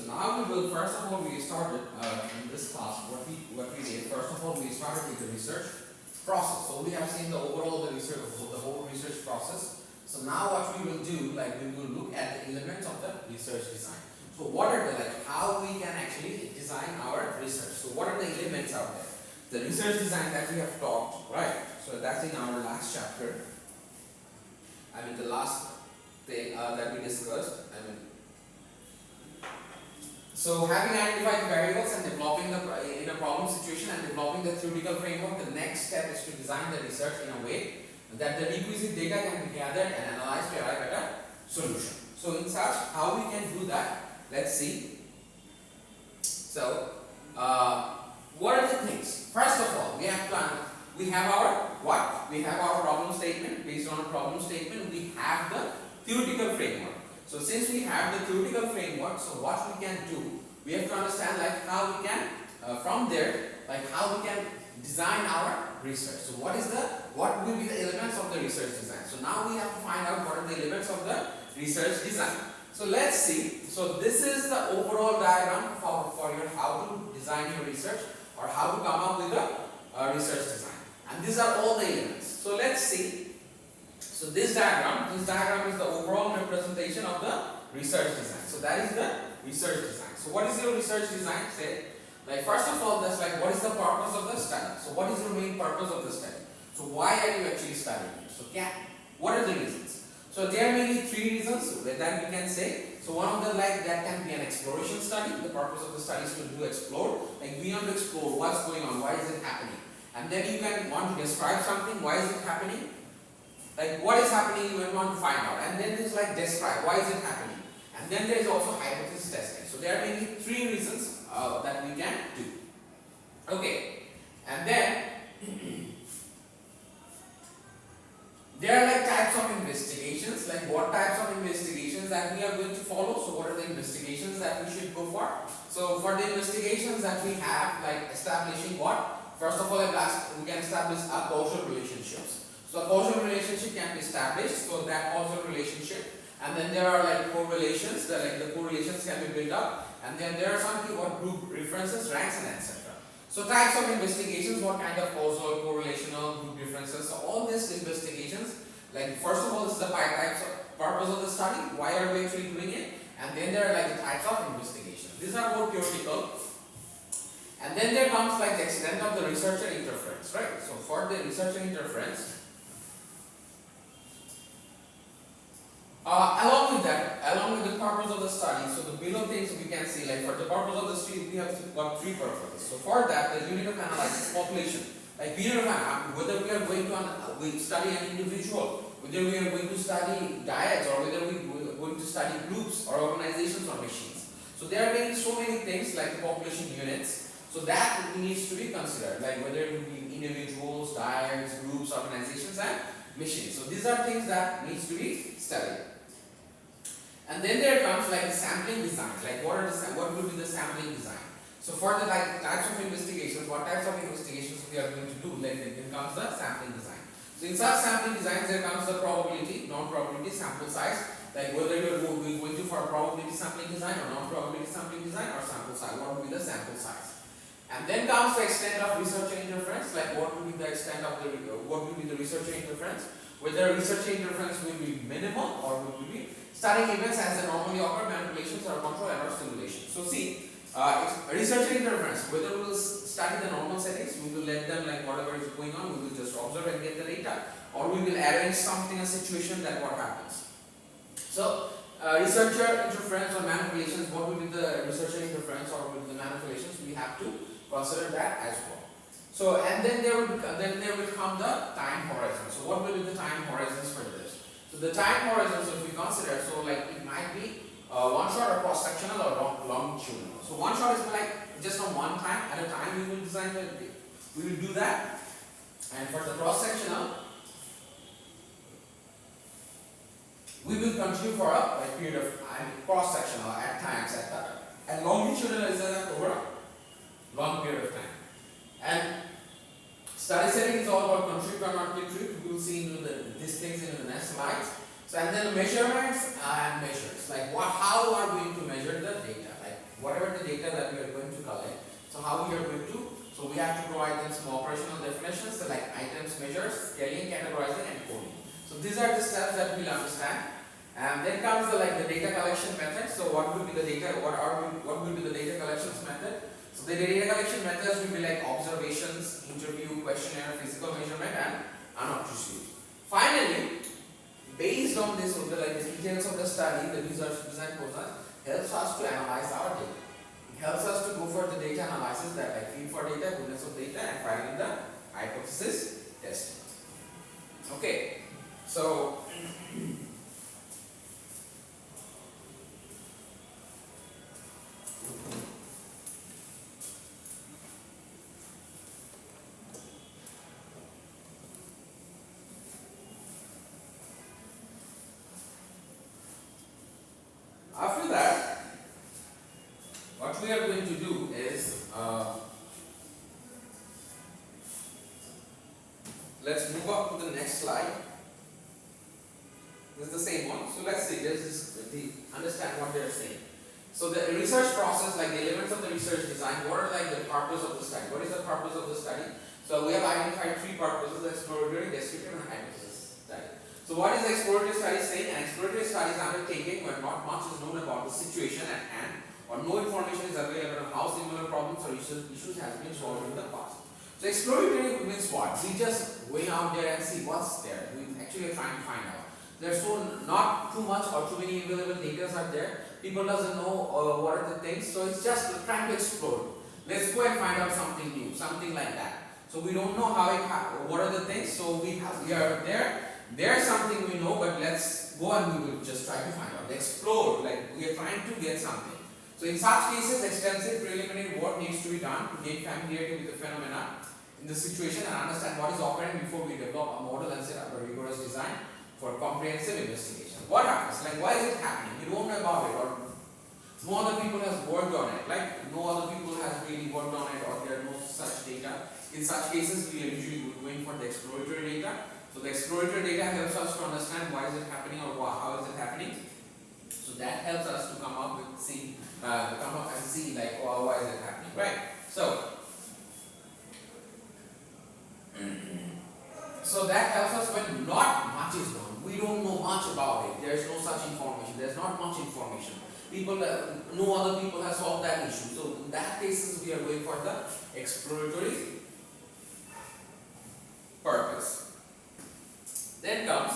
now we will, first of all, we started in this class, what we did, first of all, we started with the research process. So we have seen the overall, the whole research process. So now what we will do, like we will look at the elements of the research design. So what are the, like how we can actually design our research. So what are the elements out there? The research design that we have talked, right? So that's in our last chapter. I mean the last thing that we discussed. So having identified the variables and developing the in a problem situation and developing the theoretical framework, the next step is to design the research in a way that the requisite data can be gathered and analyzed to arrive at a solution. So in such, how we can do that? Let's see. So what are the things? First of all, we have our what? We have our problem statement. Based on a problem statement, we have the theoretical framework. So since we have the theoretical framework, so what we can do, we have to understand like how we can from there, like how we can design our research. So what will be the elements of the research design? So now we have to find out what are the elements of the research design. So let's see. So this is the overall diagram for your how to design your research or how to come up with a research design. And these are all the elements. So let's see. So this diagram is the overall representation of the research design. So that is the research design. So what is your research design? Say, like first of all, that's like what is the purpose of the study? So what is your main purpose of the study? So why are you actually studying it? So what are the reasons? So there are mainly three reasons that we can say. So one of them like that can be an exploration study. The purpose of the study is to explore. Like we want to explore what's going on, why is it happening? And then you can want to describe something, why is it happening? Like what is happening, you want to find out. And then there's like describe, why is it happening? And then there is also hypothesis testing. So there are mainly three reasons that we can do. Okay, and then there are like types of investigations. Like what types of investigations that we are going to follow. So what are the investigations that we should go for? So for the investigations that we have, like establishing what? First of all, we can establish a causal relationships. So a causal relationship can be established, so that causal relationship, and then there are like correlations, the correlations can be built up, and then there are some keyword group references, ranks, and etc. So types of investigations, what kind of causal, correlational, group references, so all these investigations, like first of all, this is the five types of purpose of the study, why are we actually doing it, and then there are like the types of investigations. These are more theoretical. And then there comes like the extent of the researcher interference, right? So for the researcher interference, along with the purpose of the study, so the below things we can see, like for the purpose of the study, we have got three purposes. So for that, the unit of analysis population, like we are whether we are going to study an individual, whether we are going to study dyads, or whether we are going to study groups or organizations or machines. So there are so many things like the population units. So that needs to be considered, like whether it would be individuals, dyads, groups, organizations, and machines. So these are things that needs to be studied. And then there comes like the sampling design. Like what will be the sampling design? So for the like types of investigations, what types of investigations we are going to do? Like then comes the sampling design. So in such sampling designs, there comes the probability, non-probability, sample size. Like whether you are going to for probability sampling design or non-probability sampling design or sample size. What will be the sample size? And then comes the extent of researcher interference. Like what will be the extent of what will be the researcher interference? Whether researcher interference will be minimal or will be studying events as they normally occur, manipulations or control error stimulation. So see, researcher interference, whether we will study the normal settings, we will let them like whatever is going on, we will just observe and get the data, or we will arrange something, a situation that what happens. So researcher interference or manipulations, what will be the researcher interference or will be the manipulations, we have to consider that as well. So and then there will come the time horizon. So what will be the time horizons for this? So the time horizons, if we consider, so like it might be one shot or cross sectional or longitudinal. So one shot is like just on one time at a time we will design we will do that. And for the cross sectional, we will continue for a period of time, cross sectional at times at time. And longitudinal is over a long period of time. And study setting is all about contribute or not contribute. We will see these things in the next slides. So and then measurements and measures. Like how are we going to measure the data? Like whatever the data that we are going to collect. So how we are going to, so we have to provide them some operational definitions, so like items, measures, scaling, categorizing, and coding. So these are the steps that we'll understand. And then comes the data collection method. So what will be the data? What will be the data collections method? So the data collection methods will be like observations, interview, questionnaire, physical measurement, and unobtrusive. Finally, based on this, the details of the study, the research design process helps us to analyze our data. It helps us to go for the data analysis, that like feel for data, goodness of data, and finally the hypothesis testing. Okay, so after that, what we are going to do is let's move up to the next slide. This is the same one. So let's see. Understand what they are saying. So the research process, like the elements of the research design, what are like the purpose of the study? What is the purpose of the study? So we have identified three purposes: exploratory, descriptive, and hypothesis study. So what is the exploratory study saying? An exploratory study is undertaken when not much is known about the situation at hand, or no information is available on how similar problems or issues has been solved in the past. So exploratory means what? We just going out there and see what's there. We actually are trying to find out. There's so not too much or too many available data are there. People doesn't know what are the things. So it's just trying to explore. Let's go and find out something new, something like that. So we don't know what are the things. So we are there. There's something we know, but let's go and we will just try to find out. Explore, like we are trying to get something. So in such cases, extensive preliminary work needs to be done to gain familiarity with the phenomena in the situation and understand what is occurring before we develop a model and set up a rigorous design for comprehensive investigation. What happens? Like why is it happening? We don't know about it, or no other people has worked on it. Like no other people has really worked on it, or there are no such data. In such cases, we are usually going for the exploratory data. So the exploratory data helps us to understand why is it happening or how is it happening. So that helps us to come up and see like why is it happening, right? So that helps us when not much is known. We don't know much about it. There is no such information. There is not much information. No other people have solved that issue. So in that cases, we are going for the exploratory purpose. Then comes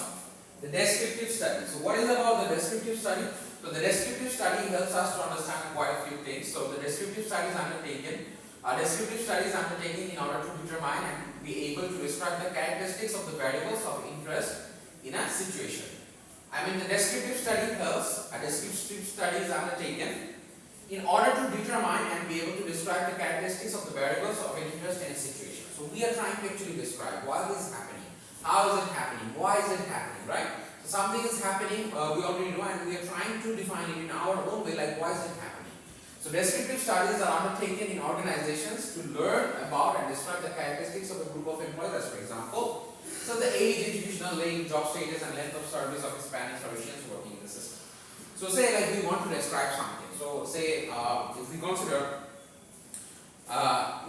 the descriptive study. So what is about the descriptive study? So the descriptive study helps us to understand quite a few things. So the descriptive study is undertaken. Descriptive study is undertaken in order to determine and be able to describe the characteristics of the variables of interest in a situation. The descriptive study helps. A descriptive study is undertaken in order to determine and be able to describe the characteristics of the variables of interest in a situation. So we are trying to actually describe what is happening, how is it happening, why is it happening, right? So something is happening, we already know, and we are trying to define it in our own way, like why is it happening. So descriptive studies are undertaken in organizations to learn about and describe the characteristics of a group of employees, as for example, so the age, institutional range, job status, and length of service of Hispanics or Asians working in the system. So say like we want to describe something. So say if we consider,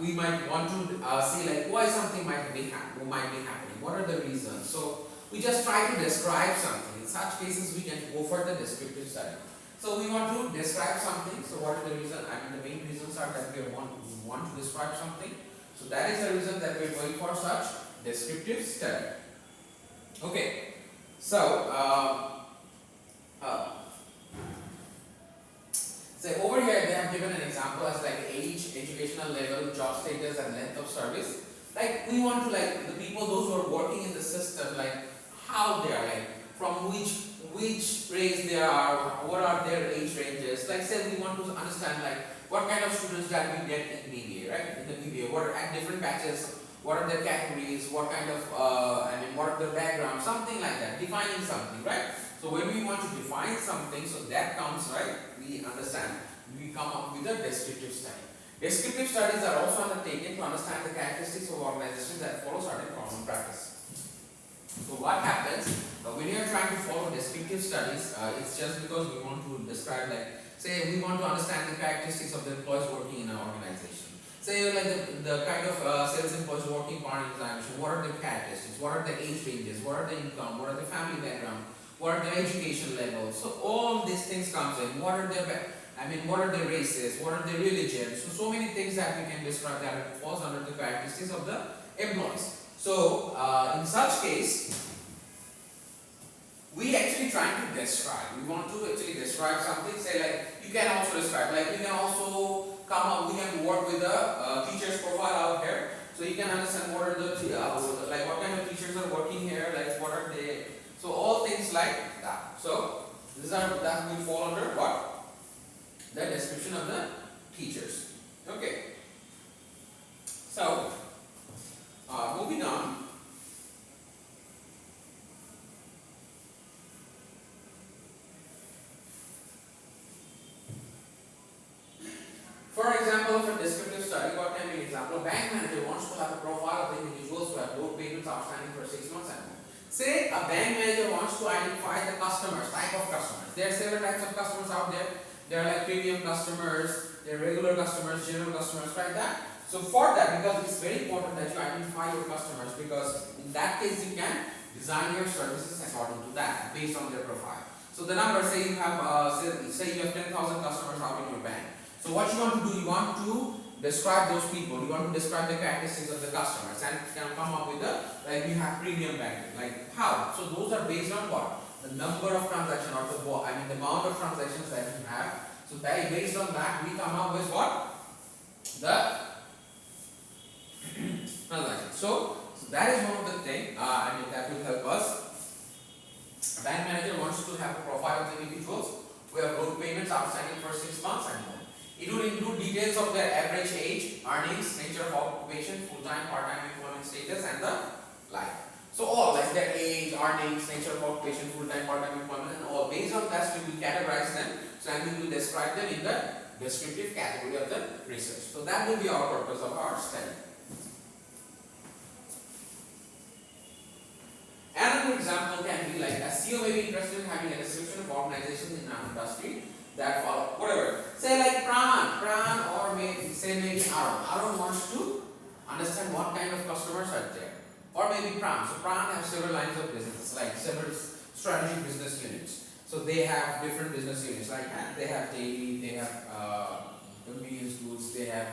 we might want to see like why something might be happening. What are the reasons? So we just try to describe something. In such cases, we can go for the descriptive study. So we want to describe something. So what are the reasons? The main reasons are that we want to describe something. So that is the reason that we are going for such descriptive study. Okay. So over here they have given an example as like age, educational level, job status, and length of service. Like we want to like the people, those who are working in the system, like how they are, like from which race they are, what are their age ranges. Like say we want to understand like what kind of students that we get in BBA, right? In the BBA, what are at different batches, what are their categories, what kind of what are their background, something like that, defining something, right? So when we want to define something, so that comes, right? We understand, we come up with a descriptive study. Descriptive studies are also undertaken to understand the characteristics of organizations that follow certain common practice. So what happens? when you are trying to follow descriptive studies, it's just because we want to describe, like, say we want to understand the characteristics of the employees working in an organization. Say like the kind of sales employees working for an organization, what are the characteristics, what are the age ranges, what are the income, what are the family background, what are the education levels. So all these things comes in. What are their, what are their races, what are their religions. So many things that we can describe that falls under the characteristics of the employees. So in such case, we actually trying to describe. We want to actually describe something. Say like you can also describe. Like you can also come up. We can work with the teacher's profile out here, so you can understand what are the like what kind of teachers are working here. Like what are they? So all things like that. So these are that will fall under what? The description of the teachers. Okay. So moving on. For example, of a descriptive study, what can be an example? A bank manager wants to have a profile of the individuals who have loan payments outstanding for 6 months and more. Say a bank manager wants to identify the customers, type of customers. There are several types of customers out there. There are like premium customers, there are regular customers, general customers, like that. So for that, because it's very important that you identify your customers, because in that case you can design your services according to that, based on their profile. So the number, say you have say you have 10,000 customers out in your bank. So what you want to do, you want to describe those people, you want to describe the characteristics of the customers, and you can come up with like you have premium banking, like how? So those are based on what? The number of transactions, or the amount of transactions that you have. So that based on that, we come up with what? The transaction. So that is one of the things, that will help us. A bank manager wants to have a profile of the individuals who have loan payments outstanding for 6 months and more. It will include details of their average age, earnings, nature of occupation, full-time, part-time employment status, and the like. So all like their age, earnings, nature of occupation, full-time, part-time employment, and all. Based on that, we will categorize them. So and we will describe them in the descriptive category of the research. So that will be our purpose of our study. Another example can be like a CEO may be interested in having a description of organizations in an industry that follow, whatever. Say like Pran, or maybe Aaron wants to understand what kind of customers are there. Or maybe Pran. So Pran have several lines of business, like several strategic business units. So they have different business units, like they have daily, they have convenience goods, they have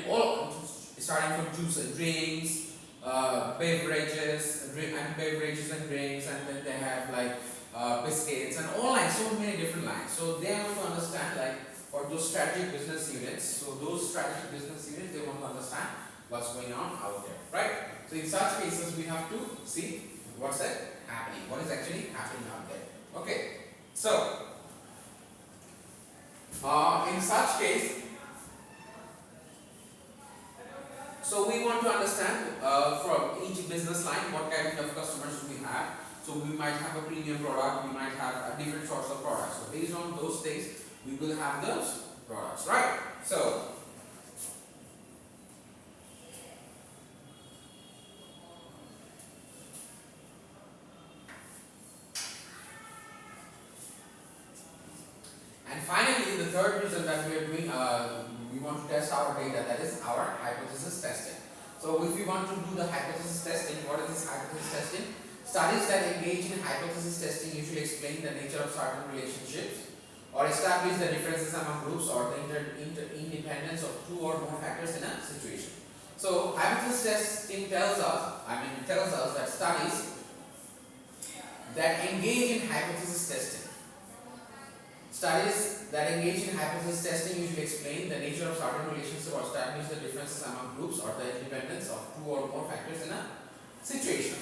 all starting from juice and drinks, beverages and drinks, and then they have like biscuits and all lines, so many different lines. So they want to understand like for those strategic business units. So those strategic business units, they want to understand what's going on out there, right? So in such cases, we have to see what's happening, what is actually happening out there. Okay, so in such case, so we want to understand from each business line what kind of customers we have. So we might have a premium product, we might have different sorts of products. So based on those things, we will have those products, right? So and finally, the third reason that we are doing, we want to test our data, that is our hypothesis testing. So if we want to do the hypothesis testing, what is this hypothesis testing? Studies that engage in hypothesis testing usually explain the nature of certain relationships, or establish the differences among groups, or the independence of two or more factors in a situation. So hypothesis testing tells us that studies that engage in hypothesis testing usually explain the nature of certain relationships, or establish the differences among groups, or the independence of two or more factors in a situation.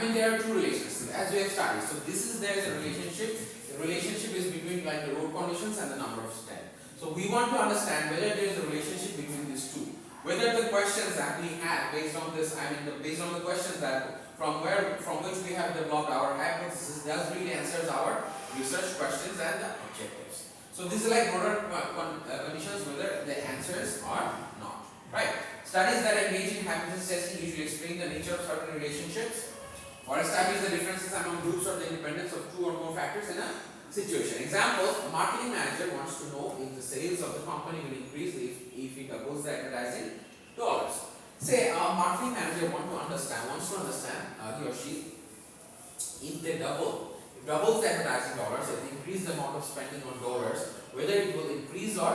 There are two relationships as we have studied. So there is a relationship. The relationship is between like the road conditions and the number of steps. So we want to understand whether there is a relationship between these two. Whether the questions that we have based on this, based on the questions that from which we have developed our hypothesis, does really answers our research questions and the objectives. So this is like broader conditions whether the answers are not, right? Studies that engage in hypothesis testing usually explain the nature of certain relationships or establish the differences among groups or the independence of two or more factors in a situation. Example, a marketing manager wants to know if the sales of the company will increase if he doubles the advertising dollars. Say a marketing manager wants to understand he or she, if they doubles the advertising dollars, if they increase the amount of spending on dollars, whether it will increase or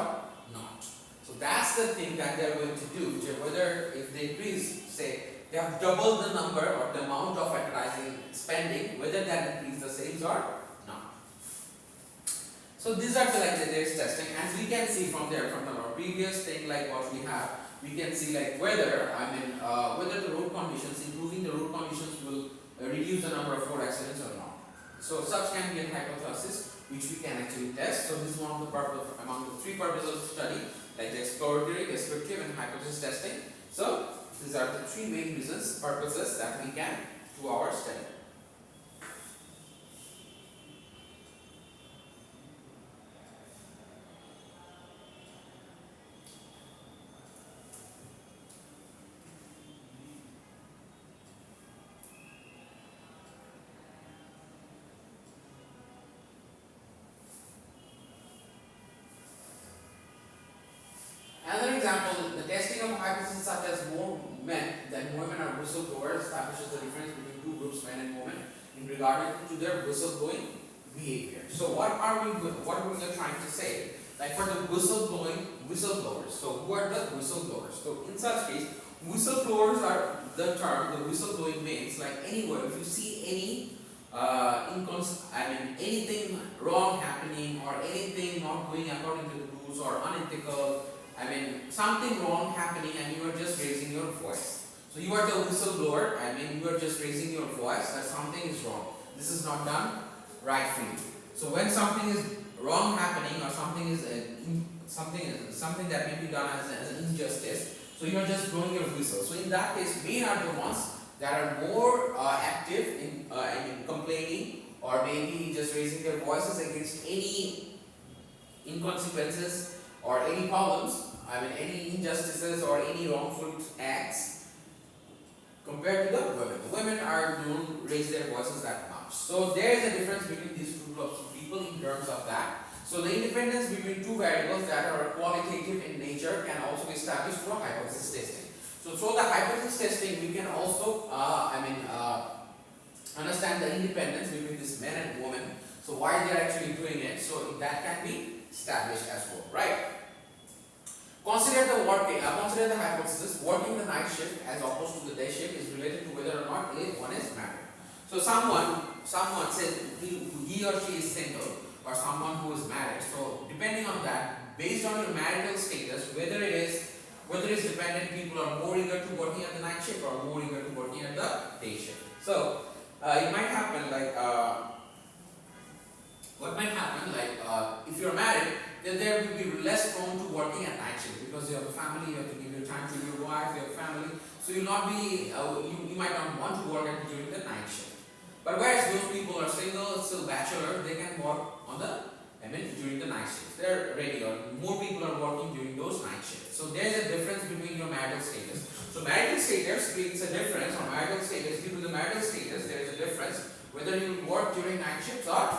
not. So that's the thing that they are going to do, whether if they increase, say they have doubled the number or the amount of advertising spending, whether that increase the sales or not. So these are the there's testing, and we can see from our previous thing like what we have, we can see like whether whether the road conditions, improving the road conditions will reduce the number of road accidents or not. So such can be a hypothesis which we can actually test. So this is one of the purpose among the three purposes of study, like the exploratory, descriptive, and hypothesis testing. So these are the three main purposes that we can do our study. Another example, the testing of hypotheses such as more men than women are whistleblowers establishes the difference between two groups, men and women, in regard to their whistleblowing behavior. So what are we trying to say? Like for the whistleblowers. So who are the whistleblowers? So in such case, whistleblowers are the term the whistleblowing means like anywhere if you see any anything wrong happening or anything not going according to the rules or unethical, something wrong happening and you are just raising your voice. So you are the whistleblower, you are just raising your voice that something is wrong. This is not done rightfully. So when something is wrong happening or something that may be done as an injustice, so you are just blowing your whistle. So in that case, men are the ones that are more active in complaining or maybe just raising their voices against any inconsequences or any problems, any injustices or any wrongful acts compared to the women. The women don't raise their voices that much. So there is a difference between these two groups of people in terms of that. So the independence between two variables that are qualitative in nature can also be established through hypothesis testing. So through the hypothesis testing, we can also understand the independence between this men and women. So why they are actually doing it. So that can be established as well, right? Consider the hypothesis working the night shift as opposed to the day shift is related to whether or not one is married. So someone says he or she is single or someone who is married. So depending on that, based on your marital status, whether it's dependent, people are more eager to working at the night shift or more eager to working at the day shift. So it might happen like if you're married, then there will be less prone to working at night shift because you have a family, you have to give your time to your wife, your family. So you'll not be, you might not want to work during the night shift. But whereas those people are single, still bachelor, they can work on during the night shift. They're ready, or more people are working during those night shifts. So there's a difference between your marital status. So marital status creates a difference, or marital status, due to the marital status, there is a difference whether you will work during night shifts or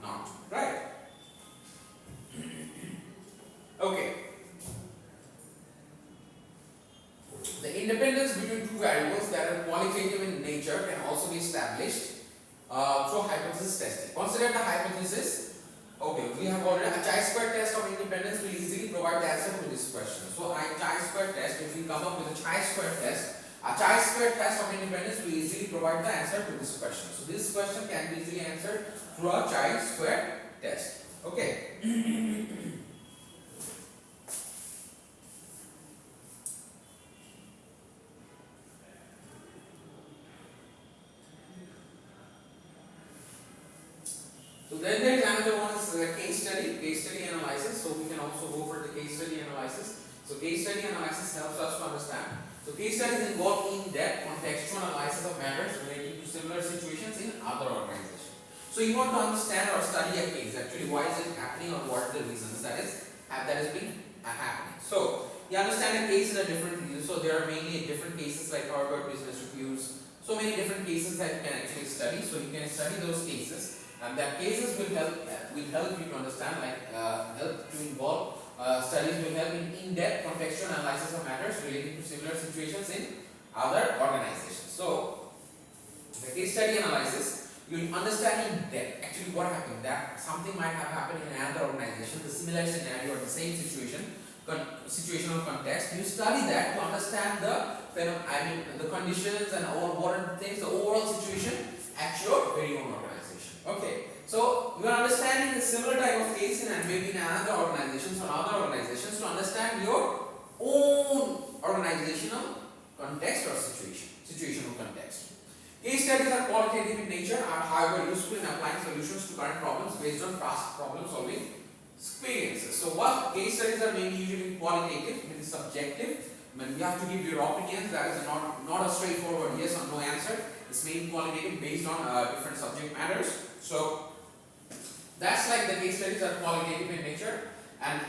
not. Right? Okay. The independence between two variables that are qualitative in nature can also be established through hypothesis testing. Consider the hypothesis. Okay, we have already a chi-square test of independence will easily provide the answer to this question. So a chi-square test, if we come up with a chi-square test of independence will easily provide the answer to this question. So this question can be easily answered through a chi-square test. Okay. So then there is another one is case study analysis. So we can also go for the case study analysis. So case study analysis helps us to understand. So case studies involve in-depth contextual analysis of matters relating to similar situations in other organizations. So you want to understand or study a case. Actually, why is it happening or what are the reasons that is being happening. So you understand a case in a different reasons So there are mainly different cases like Harvard Business Reviews. So many different cases that you can actually study. So you can study those cases, and that cases will help you to understand, help to involve studies will help in depth contextual analysis of matters relating to similar situations in other organizations. So the case study analysis, you will understand in depth actually what happened, that something might have happened in another organization, the similar scenario or the same situational context. You study that to understand the conditions and all what are the things, the overall situation at your very own organization. Okay, so you are understanding a similar type of case and maybe in another organizations or other organizations to understand your own organizational context or situational context. Case studies are qualitative in nature, are however useful in applying solutions to current problems based on past problem solving experiences. So what case studies are mainly usually qualitative, means subjective. When you have to give your opinions, that is not a straightforward yes or no answer. It's mainly qualitative based on different subject matters. So that's like the case studies are qualitative in nature, and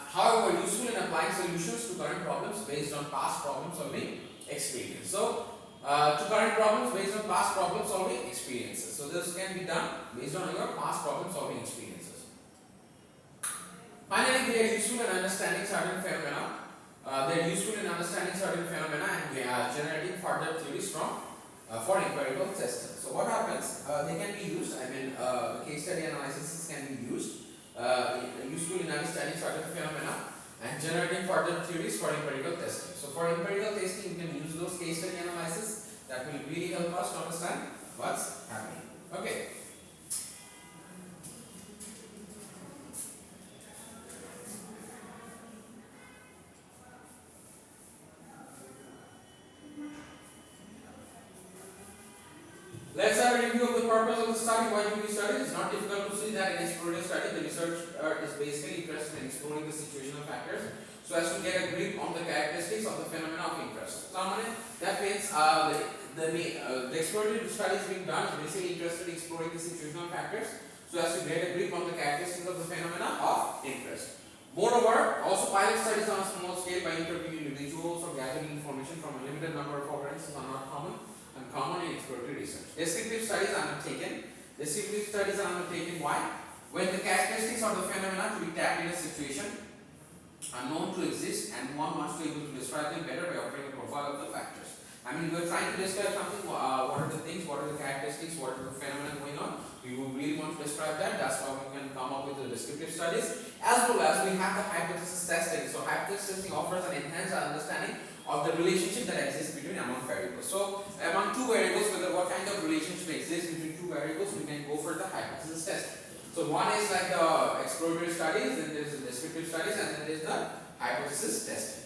however useful in applying solutions to current problems based on past problem solving experience. So to current problems based on past problem solving experiences. So this can be done based on your past problem solving experiences. Finally, they are useful in understanding certain phenomena. And generating further theories for empirical testing. So what happens? They can be used. Case study analysis can be used. Useful in understanding certain phenomena and generating further theories for empirical testing. So for empirical testing, you can use those case study analysis that will really help us to understand what's happening. Okay. Let's have a review of the purpose of the study. Why do we study? It's not difficult to see that in exploratory study, the researcher is basically interested in exploring the situational factors so as to get a grip on the characteristics of the phenomena of interest. So that means the exploratory study is being done is basically interested in exploring the situational factors so as to get a grip on the characteristics of the phenomena of interest. Moreover, also pilot studies on a small scale by interviewing individuals or gathering information from a limited number of occurrences are not common in exploratory research. Descriptive studies are undertaken. Why? When the characteristics of the phenomena to be tapped in a situation are known to exist and one wants to be able to describe them better by offering a profile of the factors. We're trying to describe something, what are the things, what are the characteristics, what are the phenomena going on. We would really want to describe that. That's how we can come up with the descriptive studies. As well as we have the hypothesis testing. So hypothesis testing offers an enhanced understanding of the relationship that exists between among variables. So among two variables, what kind of relationship exists between two variables, we can go for the hypothesis testing. So one is like the exploratory studies, then there is the descriptive studies, and then there is the hypothesis testing.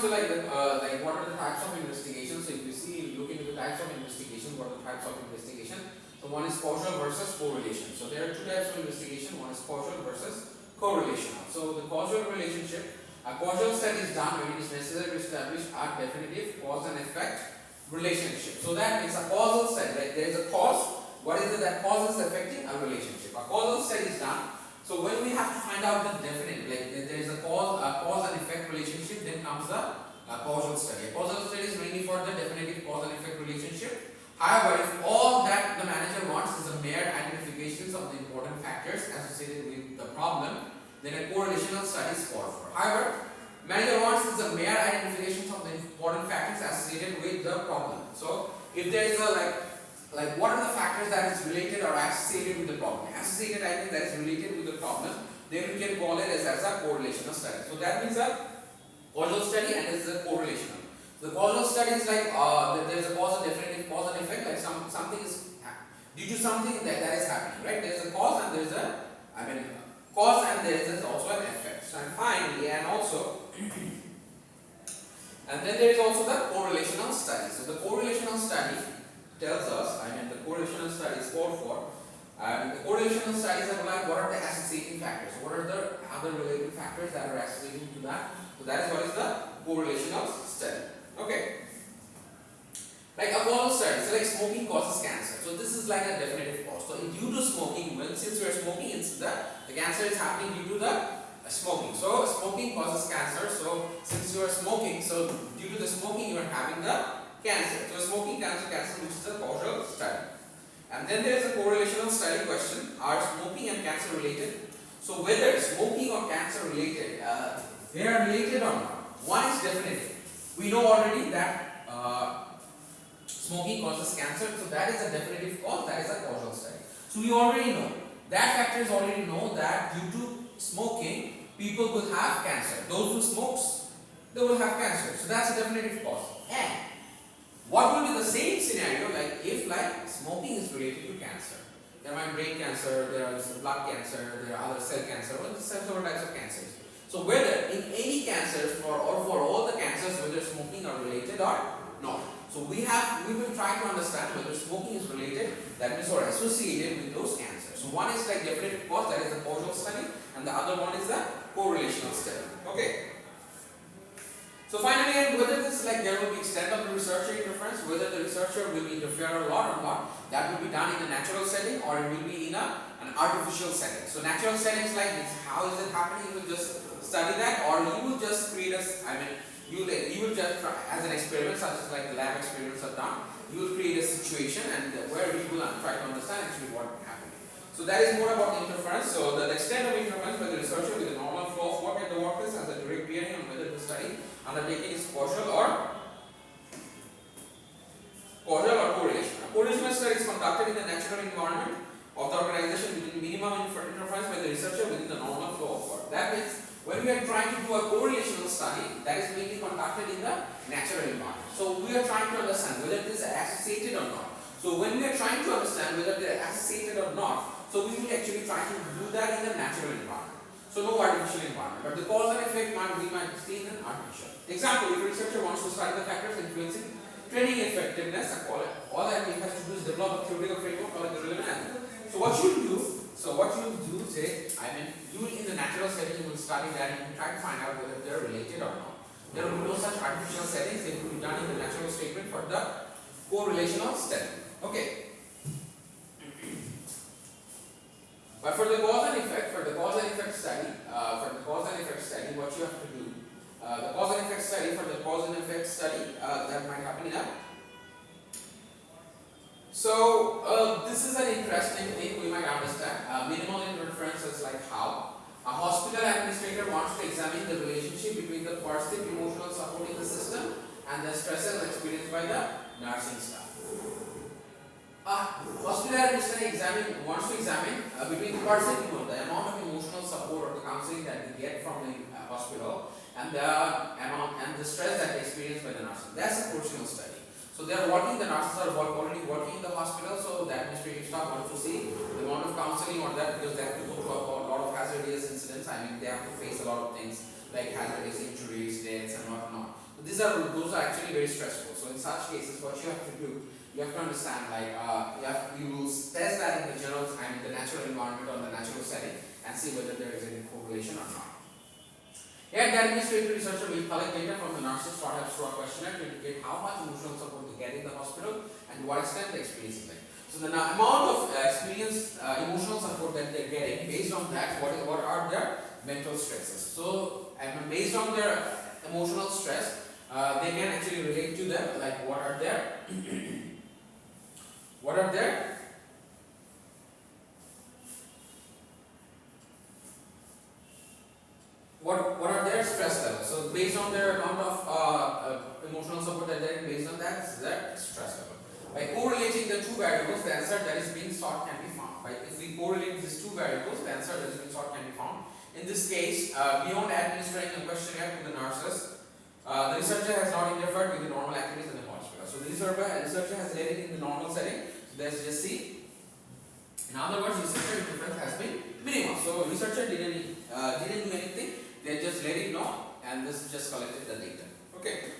comes to like what are the types of investigation? So if you see, look into the types of investigation, what are the types of investigation? So one is causal versus correlation. So there are two types of investigation. One is causal versus correlational. So the causal relationship, a causal study is done when it is necessary to establish a definitive cause and effect relationship. So that means a causal study, like there is a cause. What is it that cause is affecting a relationship? A causal study is done. So when we have to find out the definite, like there is a cause and effect relationship, then comes a causal study. A causal study is mainly for the definitive cause and effect relationship. However, if all that the manager wants is a mere identifications of the important factors associated with the problem, then a correlational study is called for. However, manager wants is a mere identifications of the important factors associated with the problem. So if there is a like what are the factors that is related or associated with the problem? Associated item that is related with the problem, then we can call it as a correlational study. So that means a causal study and this is a correlational. So the causal study is like there is a cause, a definitive cause and effect, like something is due to something that is happening, right? There is a cause and there is a cause and there is also an effect. So and finally and also and then there is also the correlational study. So the correlational study tells us, the correlational study is called for, and the correlational studies are like what are the associating factors, what are the other related factors that are associating to that. So that is what is the correlational study. Okay. Like a causal study, so like smoking causes cancer. So this is like a definitive cause. So due to smoking, since we are smoking, it's the cancer is happening due to the smoking. So smoking causes cancer. So since you are smoking, so due to the smoking, you are having the cancer. So smoking cancer, which is a causal study. And then there is a correlational study question: are smoking and cancer related? So whether smoking or cancer related, they are related or not. One is definitive. We know already that smoking causes cancer, so that is a definitive cause. That is a causal study. So we already know that factors already know that due to smoking, people will have cancer. Those who smokes, they will have cancer. So that's a definitive cause. And what will be the same scenario like if smoking is related to cancer? There might be brain cancer, there is blood cancer, there are other cell cancer, or several types of cancers. So whether in any cancers or for all the cancers, whether smoking are related or not. So we will try to understand whether smoking is related, that means or associated with those cancers. So one is like definitive cause, that is the causal study, and the other one is the correlational study. Okay. So finally, and whether this there will be extent of the researcher interference, whether the researcher will interfere a lot or not, that will be done in a natural setting or it will be in an artificial setting. So natural settings like this, how is it happening? You will just study that, or you will just create you will just try, as an experiment, such as like the lab experiments are done, you will create a situation and where you will try to understand actually what happened. So that is more about the interference. So the extent of interference by the researcher with the normal flow of work at the workplace as a direct bearing on whether the study undertaking is causal or correlation. A correlational study is conducted in the natural environment of the organization with minimum interference by the researcher within the normal flow of work. That means when we are trying to do a correlational study, that is mainly conducted in the natural environment. So we are trying to understand whether it is associated or not. So when we are trying to understand whether they are associated or not, so we will actually try to do that in the natural environment. So no artificial environment. But the cause and effect we might see in an artificial. Example, if a researcher wants to study the factors influencing training effectiveness, all that he has to do is develop a theoretical framework called the relevant analysis. So what you will do, say, you in the natural setting, you will study that and you try to find out whether they are related or not. There will be no such artificial settings, they will be done in the natural statement for the correlational study. Okay. But for the cause and effect study, what you have to do, the cause and effect study, that might happen in a. So this is an interesting thing we might understand. Minimal interference is like how a hospital administrator wants to examine the relationship between the perceived emotional support in the system and the stresses experienced by the nursing staff. Hospital administrator wants to examine between the perceived the amount of emotional support or the counseling that they get from the hospital and the amount and the stress that they experience by the nurses. That's a personal study. So they are working, the nurses are already working in the hospital, so the administrative staff wants to see the amount of counseling or that, because they have to go through a lot of hazardous incidents. They have to face a lot of things like hazardous injuries, deaths and whatnot. So those are actually very stressful. So in such cases, what you have to do, you have to understand like you will test that in the general and the natural environment or the natural setting and see whether there is any correlation or not. Here, the administrative researcher will collect data from the nurses perhaps through a questionnaire to indicate how much emotional support they get in the hospital and to what extent they experience it. So the amount of emotional support that they're getting, based on that, what are their mental stresses. So and based on their emotional stress, they can actually relate to them, like what are their what are their stress levels. So based on their amount of emotional support that they're based on that is their stress level. By correlating the two variables, the answer that is being sought can be found. Right? If we correlate these two variables, the answer that is being sought can be found. In this case, beyond administering a questionnaire to the nurses, the researcher has not interfered with the normal activities in the hospital. So the researcher has laid it in the normal setting. So let's just see. In other words, researcher interference has been minimal. So researcher didn't do anything. They just let it know, and this just collected the data. Okay.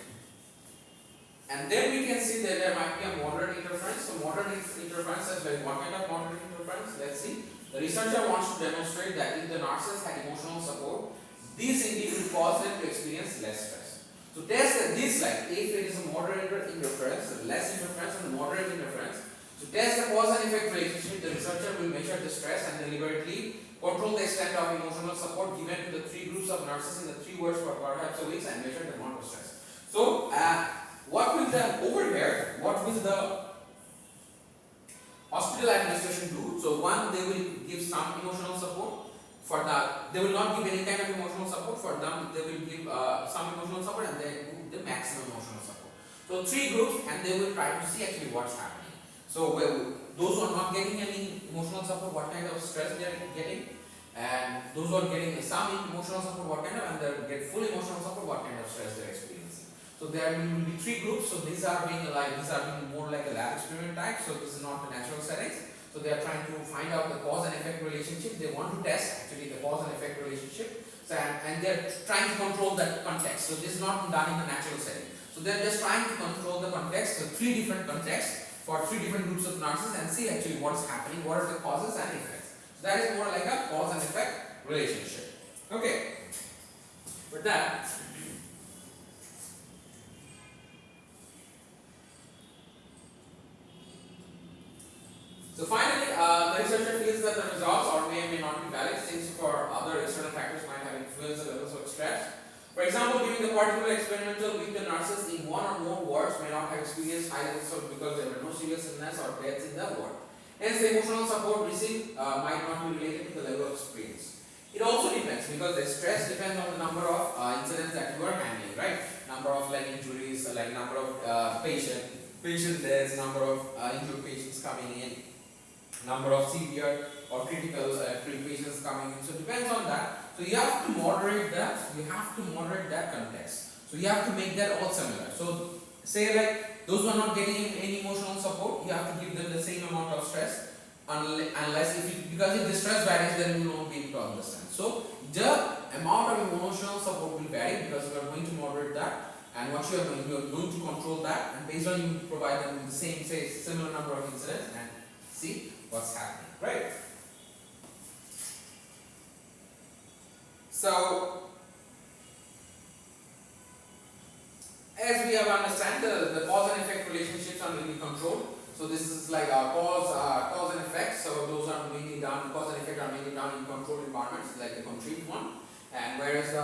And then we can see that there might be a moderate interference. So moderate interference is like what kind of moderate interference? Let's see. The researcher wants to demonstrate that if the nurses had emotional support, these indeed will cause them to experience less stress. So test this like if it is a moderate interference, less interference and moderate interference. To test the cause and effect relationship, the researcher will measure the stress and deliberately control the extent of emotional support given to the three groups of nurses in the 3 words for perhaps a week and measure the amount of stress. So what will the hospital administration do? So one, they will give some emotional support. They will not give any kind of emotional support. For them, they will give some emotional support and they do the maximum emotional support. So 3 groups, and they will try to see actually what's happening. So those who are not getting any emotional support, what kind of stress they are getting, and those who are getting some emotional support, what kind of, and they get full emotional support, what kind of stress they are experiencing. So there will be 3 groups. So these are being more like a lab experiment type. So this is not the natural settings. So they are trying to find out the cause and effect relationship. They want to test actually the cause and effect relationship. So and they are trying to control that context. So this is not done in the natural setting. So they are just trying to control the context. So 3 different contexts for 3 different groups of nurses and see actually what is happening, what are the causes and effects. So that is more like a cause and effect relationship. Okay. With that, so finally, the researcher feels that the results or may not be valid since for other external factors might have influenced the levels of stress. For example, during the particular experimental week, the nurses in 1 or more wards may not have experienced high levels of because there were no serious illness or deaths in the ward. Hence, the emotional support received might not be related to the level of experience. It also depends because the stress depends on the number of incidents that you are handling, right? Number of like injuries, like number of patient deaths, number of injured patients coming in, number of severe or critical patients coming in. So it depends on that. So you have to moderate that. You have to moderate that context. So you have to make that all similar. So say like those who are not getting any emotional support, you have to give them the same amount of stress, unless because if the stress varies, then you will not be able to understand. So the amount of emotional support will vary because you are going to moderate that, and what you are going to control that, and based on you provide them with the same, say similar number of incidents and see what's happening, right? So as we have understand the cause and effect relationships are really controlled. So this is like a cause and effect. So those are mainly done, cause and effect are mainly done in controlled environments like the controlled one, and whereas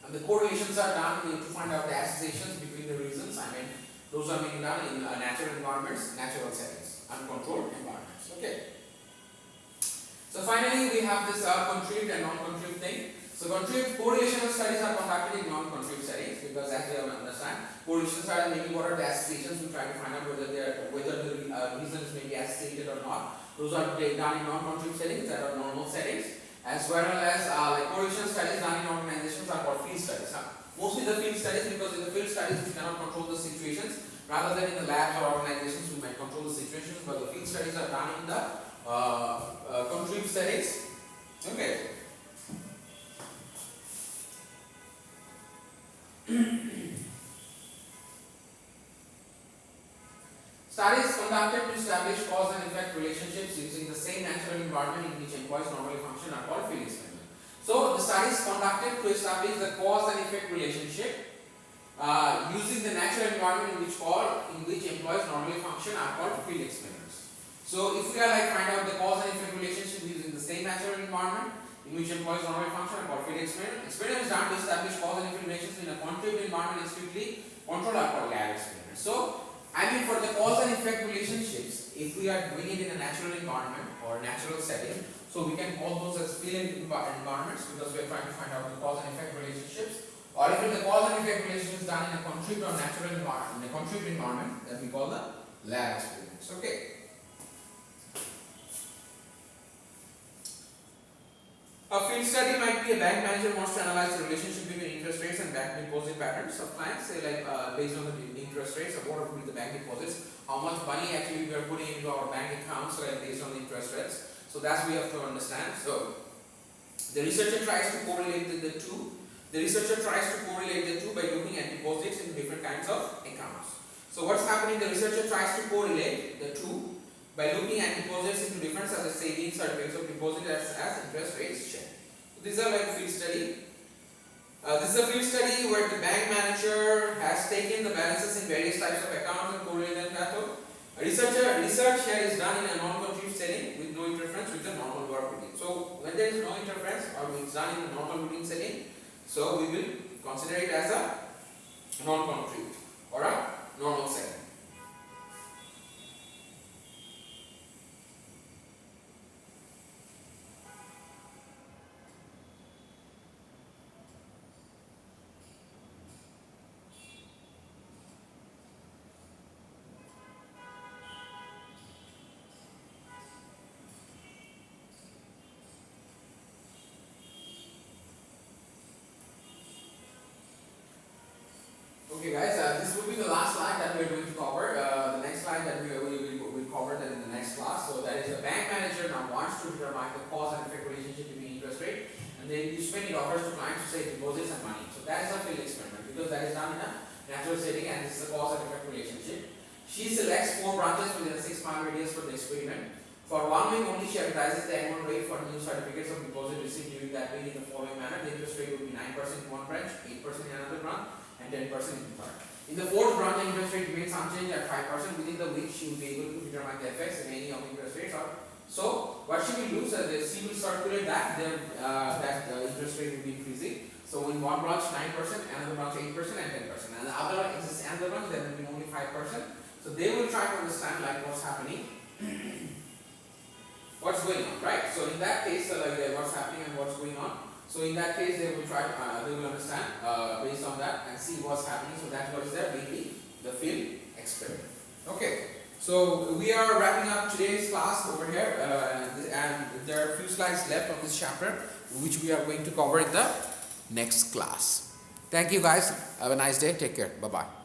and the correlations are done to find out the associations between the reasons. I mean, those are mainly done in natural environments, natural settings, uncontrolled environments. Okay. So finally, we have this contrived and non-contrived thing. So contrived correlational studies are conducted in non-contrived settings because, as we have understand, correlation studies mainly what are the associations. We try to find out whether the reasons may be associated or not. Those are done in non-contrived settings, that are normal settings, as well as like correlation studies done in organizations are called field studies. Mostly the field studies, because in the field studies we cannot control the situations, rather than in the labs or organizations we might control the situations, but the field studies are done in the contribute settings. Okay. Studies conducted to establish cause and effect relationships using the same natural environment in which employees normally function are called field experiments. So the studies conducted to establish the cause and effect relationship using the natural environment in which employees normally function are called field experiments. So if we are like find out the cause and effect relationship using the same natural environment in which employees normally function are called field experiments. Experiments done to establish cause and effect relations in a controlled environment and strictly controlled are called lab experiments. So I mean, for the cause and effect relationships, if we are doing it in a natural environment or natural setting, so we can call those as field environments because we are trying to find out the cause and effect relationships. Or if the cause and effect relationship is done in a controlled or natural environment, in a controlled environment, that we call the lab experiments. Okay. A field study might be a bank manager wants to analyze the relationship between interest rates and bank deposit patterns of clients, say like based on the interest rates, or what would be the bank deposits, how much money actually we are putting into our bank accounts, like based on the interest rates. So that's we have to understand. So the researcher tries to correlate the two. The researcher tries to correlate the two by looking at deposits in different kinds of accounts. So what's happening? The researcher tries to correlate the two by looking at deposits into different such as savings or rates of deposit as interest rates change. So these are like field study. This is a field study where the bank manager has taken the balances in various types of accounts and correlated them. Research here is done in a non-controlled setting with no interference with the normal work routine. So when there is no interference or it's done in a normal routine setting, so we will consider it as a non-controlled or a normal setting. Okay guys, this will be the last slide that we are going to cover. The next slide that we will cover that in the next class. So that is the bank manager now wants to determine the cause and effect relationship between interest rate, and then usually it offers to clients to say deposits and money. So that is a field experiment because that is done in a natural setting and this is the cause and effect relationship. She selects 4 branches within a 6-mile radius for the experiment. For 1 week only she advertises the annual rate for new certificates of deposit received during that week in the following manner. The interest rate will be 9% in one branch, 8% in another branch, and 10% in the third. In the 4th branch, the interest rate remains unchanged at 5%. Within the week, she will be able to determine the effects of any of the interest rates. So, what she will do is she will circulate that the interest rate will be increasing. So, in one branch 9%, another branch 8%, and 10%. And the other exists another branch, there will be only 5%. So, they will try to understand like what's happening, what's going on, right? So, in that case, what's happening and what's going on. So in that case, they will try, they will understand based on that and see what's happening. So that's what is there, mainly the field experiment. Okay. So we are wrapping up today's class over here, and there are a few slides left of this chapter, which we are going to cover in the next class. Thank you guys. Have a nice day. Take care. Bye bye.